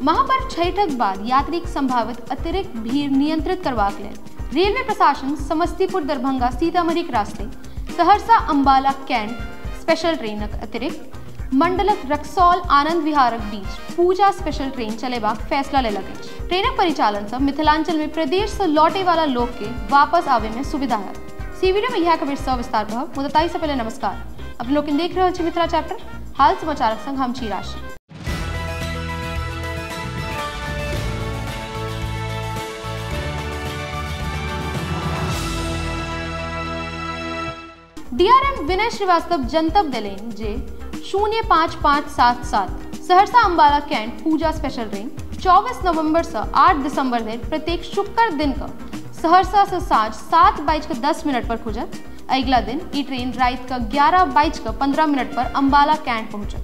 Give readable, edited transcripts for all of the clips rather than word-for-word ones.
महापर्व छठक बाद यात्रीक संभावित अतिरिक्त भीड़ नियंत्रित करबाक लेल रेलवे प्रशासन समस्तीपुर दरभंगा सीतामढ़ी के रास्ते सहरसा अंबाला कैंट स्पेशल ट्रेनक अतिरिक्त मंडलक रक्सौल आनंद विहारक बीच पूजा स्पेशल ट्रेन चलेबाक फैसला लेलक अछि। ट्रेनक परिचालन से मिथिलांचल में प्रदेश से लौटे वाला लोग के वापस आवे में सुविधा है। इस वीडियो में यह खबर सविस्तार कहब मुदताई से पहले नमस्कार। अपने लोग देख रहे छी मिथिला चैप्टर हाल समाचार संग हम छी राशि। डीआरएम विनय श्रीवास्तव जनतब दिलेन जे 05577 सहरसा अंबाला कैंट पूजा स्पेशल ट्रेन 24 नवंबर से 8 दिसंबर धरि प्रत्येक शुक्र दिन का सहरसा से साँझ 7:10 पर खुजत। अगला दिन ये ट्रेन रात का 11:15 पर अंबाला कैंट पहुंचत।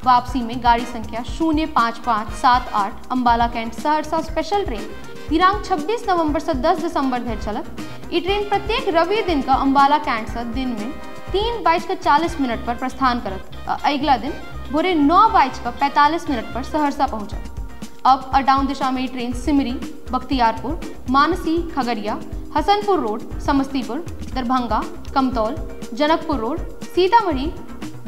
वापसी में गाड़ी संख्या 05578 Ambala Cantt Saharsa special train दिनांक 26 नवंबर से 10 दिसंबर धरि चलत। ये ट्रेन प्रत्येक रवि दिन का अंबाला कैंट से दिन में 3:40 पर प्रस्थान करत। अगला दिन भोरे 9:45 पर सहरसा पहुंचत। अब अडाउन दिशा में train Simri, Bakhtiyarpur, Mansi, Khagaria, Hasanpur road, Samastipur, Darbhanga, Kamtaul, Janakpur road, Sitamarhi,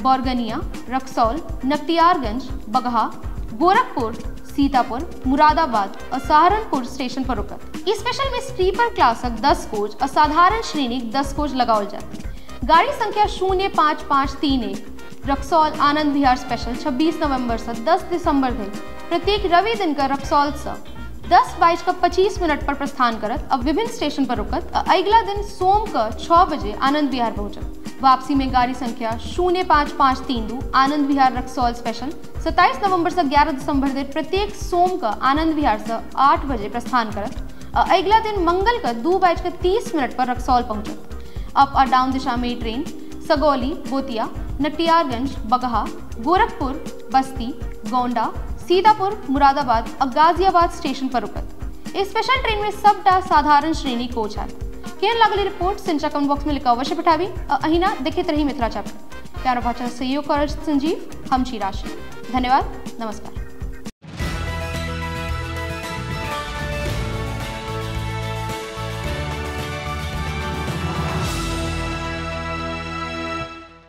Bairgania, Raxaul, Narkatiaganj, Bagaha, Gorakhpur, Sitapur, Moradabad और सहारनपुर स्टेशन पर रुकत। इस स्पेशल में स्लीपर क्लासक 10 कोच और साधारण श्रेणी 10 कोच लगाओल जाते। गाड़ी संख्या 05531 रक्सौल आनंद विहार स्पेशल 26 नवंबर से 10 दिसंबर धरि प्रत्येक रवि दिन का रक्सौल से 10:25 पर प्रस्थान करत। अब विभिन्न स्टेशन पर रुकत। अगला दिन सोम का 6 बजे आनंद विहार पहुंचत। वापसी में गाड़ी संख्या 05532 आनंद विहार रक्सौल स्पेशल 27 नवंबर से 11 दिसंबर धरि प्रत्येक सोम का आनंद विहार से 8 बजे प्रस्थान करत। अगला दिन मंगल का 2:30 पर रक्सौल पहुंचत। अप और डाउन दिशा में ट्रेन सगौली, बोतिया, नकटियारगंज, बगहा, गोरखपुर, बस्ती, गोंडा, सीतापुर, मुरादाबाद और गाजियाबाद स्टेशन पर रुकत। इस स्पेशल ट्रेन में सबटा साधारण श्रेणी कोच है। केन लागली रिपोर्ट सिंचा कमेंट बॉक्स में लिखा अवश्य पठावी। अहिना देखते रही मिथिला चैप्टर। प्यारो भाषा सहयोग कर संजीव हम छी राशि। धन्यवाद, नमस्कार।